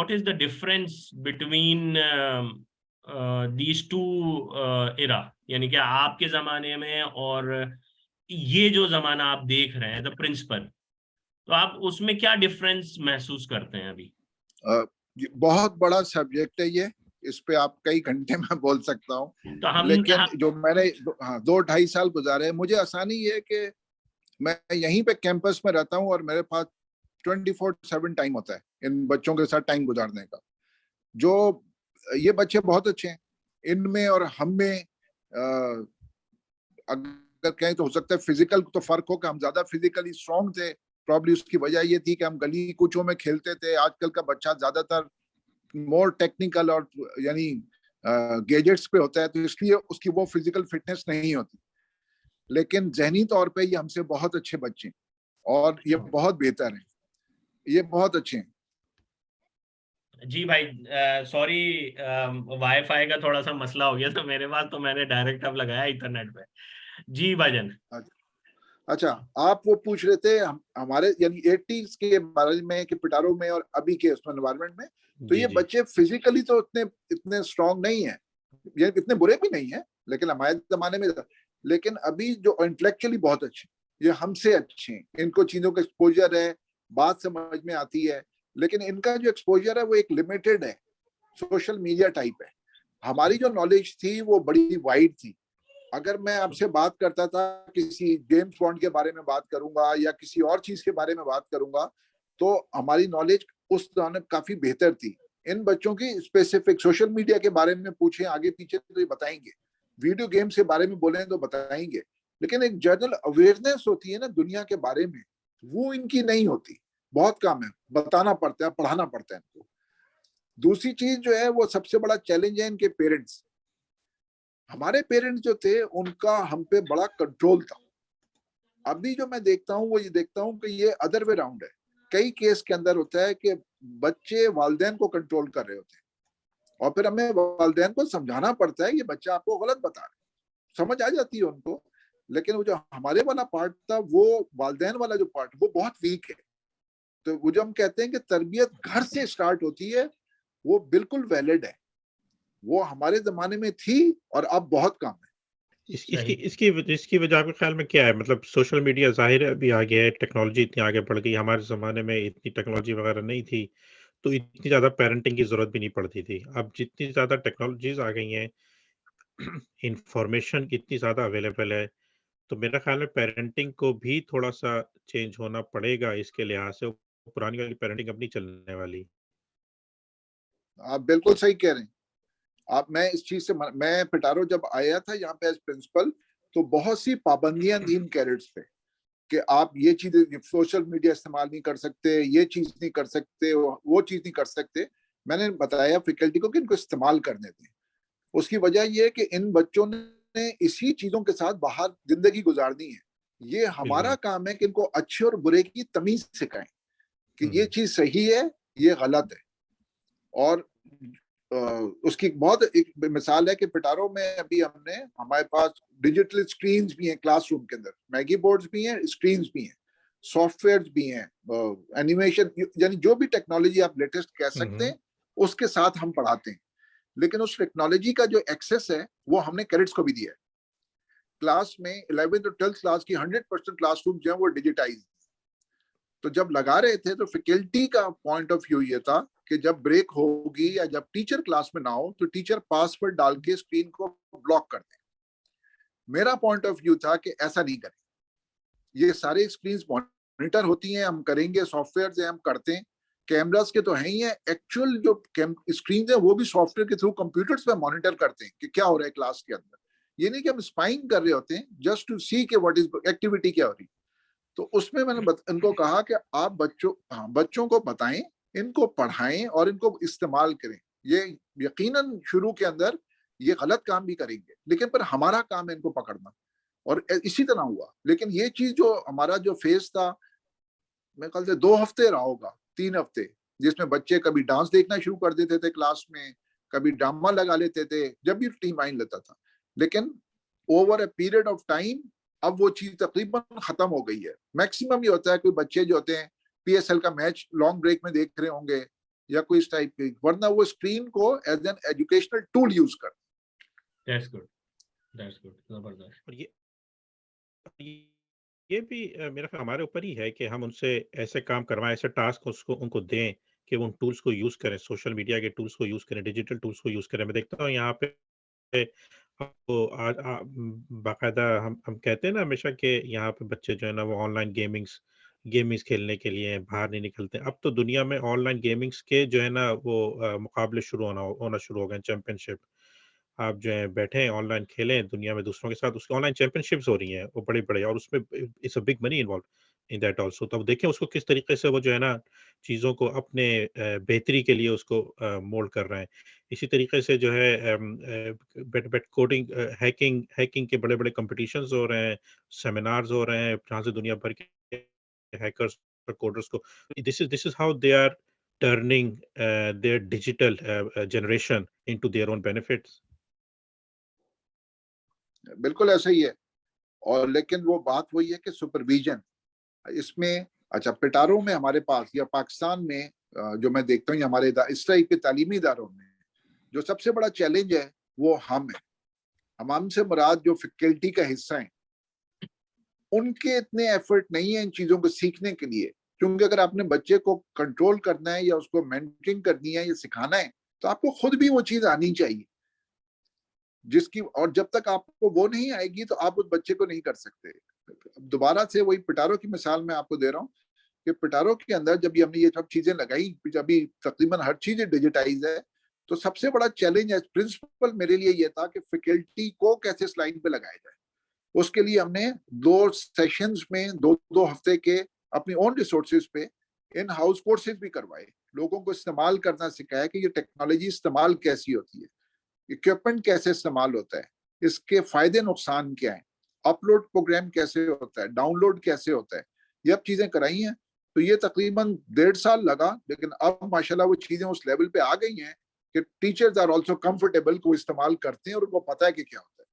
what is the difference between these two era, यानी कि आपके जमाने में और ये जो जमाना आप देख रहे हैं द प्रिंसिपल, तो आप उसमें क्या डिफरेंस महसूस करते हैं अभी? बहुत बड़ा सब्जेक्ट है ये, इस पे आप कई घंटे में बोल सकता हूँ, तो लेकिन जो मैंने 2-2.5 साल गुजारे, मुझे आसानी ये कि मैं यहीं पे कैंपस में रहता हूँ और मेरे पास 24/7 टाइम होता है इन बच्चों के साथ टाइम गुजारने का। जो ये बच्चे बहुत अच्छे हैं, इनमें और हम में अगर कहें तो हो सकता है फिजिकल तो फर्क हो कि हम ज्यादा फिजिकली स्ट्रांग थे, प्रॉब्ली उसकी वजह ये थी कि हम गली कूचों में खेलते थे। आजकल का बच्चा ज्यादातर मोर टेक्निकल और यानी गैजेट्स पे होता है, तो इसलिए उसकी वो फिजिकल फिटनेस नहीं होती। लेकिन जहनी तौर पे ये हमसे बहुत अच्छे बच्चे हैं और ये बहुत बेहतर हैं, ये बहुत अच्छे हैं। जी भाई, सॉरी, वाईफाई का थोड़ा सा मसला हो गया था मेरे पास, तो मैंने डायरेक्ट अब लगाया इंटरनेट पे। जी भाईजान। अच्छा, आप वो पूछ रहे थे हमारे यानी 80s के बारे में कि पिटारो में और अभी के उसमें एनवायरनमेंट में, तो ये बच्चे फिजिकली तो इतने स्ट्रांग नहीं है, ये इतने बुरे भी नहीं है, लेकिन हमारे जमाने में, लेकिन अभी जो इंटेलेक्चुअली बहुत अच्छे, ये हमसे अच्छे हैं, इनको चीजों का एक्सपोजर है, बात समझ में आती है, लेकिन इनका जो एक्सपोजर है वो एक लिमिटेड है, सोशल मीडिया टाइप है। हमारी जो नॉलेज थी वो बड़ी वाइड थी। अगर मैं आपसे बात करता था, किसी जेम्स बॉन्ड के बारे में बात करूंगा या किसी और चीज के बारे में बात करूंगा, तो हमारी नॉलेज उस दौरान काफी बेहतर थी। इन बच्चों की स्पेसिफिक सोशल मीडिया के बारे में पूछें आगे पीछे तो ये बताएंगे, वीडियो गेम्स के बारे में बोले तो बताएंगे, लेकिन एक जनरल अवेयरनेस होती है ना दुनिया के बारे में, वो इनकी नहीं होती। बहुत कम है, बताना पड़ता है, पढ़ाना पड़ता है इनको। दूसरी चीज जो है वो सबसे बड़ा चैलेंज है इनके पेरेंट्स। हमारे पेरेंट्स जो थे उनका हम पे बड़ा कंट्रोल था। अभी जो मैं देखता हूँ वो ये देखता हूँ कि ये अदर वे राउंड है। कई केस के अंदर होता है कि बच्चे वालिदैन को कंट्रोल कर रहे होते हैं और फिर हमें वालिदैन को समझाना पड़ता है ये बच्चा आपको गलत बता रहा है। समझ आ जाती है उनको, लेकिन वो जो हमारे वाला पार्ट था, वो वालिदैन वाला जो पार्ट, वो बहुत वीक है। तो वो जो हम कहते हैं कि तरबियत घर से स्टार्ट होती है, वो बिल्कुल वैलिड है। वो हमारे जमाने में थी और अब बहुत कम है। इसकी वजह आपके ख्याल में क्या है? मतलब सोशल मीडिया ज़ाहिर है अभी आ गया है, टेक्नोलॉजी इतनी आगे बढ़ गई, हमारे ज़माने में इतनी टेक्नोलॉजी वगैरह नहीं थी, तो इतनी ज़्यादा पेरेंटिंग की ज़रूरत भी नहीं पड़ती थी। अब जितनी ज़्यादा टेक्नोलॉजीज़ आ गई हैं, इन्फॉर्मेशन इतनी ज़्यादा अवेलेबल है, तो मेरा ख्याल है पेरेंटिंग को भी थोड़ा-सा चेंज होना पड़ेगा इसके लिहाज से, पुरानी वाली पेरेंटिंग अब नहीं चलने वाली। आप बिल्कुल सही कह रहे हैं। आप मैं इस चीज से मैं पिटारो जब आया था यहाँ पे एज प्रिंसिपल, तो बहुत सी पाबंदियां थी इन कैडेट्स पे कि आप ये चीज सोशल मीडिया इस्तेमाल नहीं कर सकते, ये चीज नहीं कर सकते, वो चीज नहीं कर सकते। मैंने बताया फैकल्टी को कि इनको इस्तेमाल करने दें। उसकी वजह ये है कि इन बच्चों ने इसी चीजों के साथ बाहर जिंदगी गुजारनी है। ये हमारा काम है कि इनको अच्छे और बुरे की तमीज सिखाएं कि ये चीज सही है, ये गलत है। और उसकी बहुत एक मिसाल है कि पिटारो में अभी हमारे पास डिजिटल स्क्रीन्स भी हैं क्लासरूम के अंदर, मैगी बोर्ड्स भी हैं, स्क्रीन्स भी हैं, सॉफ्टवेयर भी हैं, एनिमेशन, यानी जो भी टेक्नोलॉजी आप लेटेस्ट कह सकते हैं उसके साथ हम पढ़ाते हैं। लेकिन उस टेक्नोलॉजी का जो एक्सेस है वो हमने कैडेट्स को भी दिया है। क्लास में 11th और 12th क्लास की 100% क्लासरूम जो है वो डिजिटाइज। तो जब लगा रहे थे तो फैकल्टी का पॉइंट ऑफ व्यू ये था कि जब ब्रेक होगी या जब टीचर क्लास में ना हो तो टीचर पासवर्ड डाल के स्क्रीन को ब्लॉक कर दे। मेरा पॉइंट ऑफ व्यू था कि ऐसा नहीं करें, ये सारे स्क्रीन मॉनिटर होती हैं, हम करेंगे, सॉफ्टवेयर है हम करते हैं, कैमरास के तो है ही है, एक्चुअल जो स्क्रीन है वो भी सॉफ्टवेयर के थ्रू कंप्यूटर्स पे मॉनिटर करते हैं कि क्या हो रहा है क्लास के अंदर। ये नहीं कि हम स्पाइंग कर रहे होते हैं जस्ट टू सी के व्हाट इज एक्टिविटी क्या हो रही। तो उसमें मैंने इनको कहा कि आप बच्चों को बताएं, इनको पढ़ाएं और इनको इस्तेमाल करें। ये यकीनन शुरू के अंदर ये गलत काम भी करेंगे, लेकिन पर हमारा काम है इनको पकड़ना, और इसी तरह हुआ। लेकिन ये चीज जो हमारा जो फेज था, मैं कल से 2 हफ्ते रहा होगा, 3 हफ्ते, जिसमें बच्चे कभी डांस देखना शुरू कर देते थे क्लास में, कभी ड्रामा लगा लेते थे जब भी टीम आइन लेता था। लेकिन over a period of time अब वो चीज तकरीबन खत्म हो गई है। मैक्सिमम ये होता है कोई बच्चे जो होते हैं पीएसएल का मैच लॉन्ग ब्रेक में देख रहे होंगे, या कोई इस टाइप की, वरना वो स्क्रीन को as an educational tool use करते हैं। दैट्स गुड, जबरदस्त। और ये भी मेरा ख्याल हमारे ऊपर ही है कि हम उनसे ऐसे काम करवाएं, ऐसे टास्क उसको उनको दें कि वो उन टूल्स को यूज करें, सोशल मीडिया के टूल्स को यूज करें, डिजिटल टूल्स को यूज करें। मैं देखता हूँ यहाँ पे आपको बाकायदा हम कहते हैं ना हमेशा कि यहाँ पे बच्चे जो है ना वो ऑनलाइन गेमिंग्स खेलने के लिए बाहर नहीं निकलते। अब तो दुनिया में ऑनलाइन गेमिंग्स के जो है ना वो मुकाबले होना शुरू हो गए, चैंपियनशिप। आप जो है बैठे ऑनलाइन खेलें दुनिया में दूसरों के साथ, उसकी ऑनलाइन चैंपियनशिप्स हो रही हैं वो बड़े-बड़े, और उसमें it's a big money involve in that also. तो अब देखें उसको किस तरीके से वो जो है ना चीज़ों को अपने बेहतरी के लिए उसको मोल्ड कर रहे हैं। इसी तरीके से जो है बेट कोडिंग हैकिंग के बड़े-बड़े कॉम्पिटिशन्स हो रहे हैं, सेमिनार्स हो रहे हैं जहाँ से दुनिया भर के हैकर्स और कोडर्स को this is how they are turning their digital generation into their own benefits. बिल्कुल ऐसा ही है। और लेकिन वो बात वही है कि सुपरविजन इसमें, अच्छा पिटारो में हमारे पास या पाकिस्तान में जो मैं देखता हूँ हमारे इस टाइप के तालीमी इदारों में जो सबसे बड़ा चैलेंज है वो हम है। हम से मुराद जो फैकल्टी का हिस्सा है, उनके इतने एफर्ट नहीं है इन चीजों को सीखने के लिए। क्योंकि अगर आपने बच्चे को कंट्रोल करना है या उसको मेंटरिंग करनी है या सिखाना है तो आपको खुद भी वो चीज आनी चाहिए जिसकी, और जब तक आपको वो नहीं आएगी तो आप उस बच्चे को नहीं कर सकते। दोबारा से वही पिटारो की मिसाल मैं आपको दे रहा हूँ कि पिटारो के अंदर जब हमने ये सब चीजें लगाई, अभी तकरीबन हर चीज डिजिटाइज है, तो सबसे बड़ा चैलेंज एज प्रिंसिपल मेरे लिए ये था कि फैकल्टी को कैसे स्लाइड पे लगाया जाए। उसके लिए हमने 2 सेशंस में 2 हफ्ते के अपनी ओन रिसोर्सेज पे इन हाउस कोर्सेज भी करवाए, लोगों को इस्तेमाल करना सिखाया कि ये टेक्नोलॉजी इस्तेमाल कैसी होती है, इक्विपमेंट कैसे इस्तेमाल होता है, इसके फायदे नुकसान क्या है, अपलोड प्रोग्राम कैसे होता है, डाउनलोड कैसे होता है, ये अब चीजें कराई हैं। तो ये तकरीबन 1.5 साल लगा, लेकिन अब माशाल्लाह वो चीजें उस लेवल पे आ गई हैं कि टीचर्स आर आल्सो कंफर्टेबल को इस्तेमाल करते हैं और उनको पता है कि क्या होता है।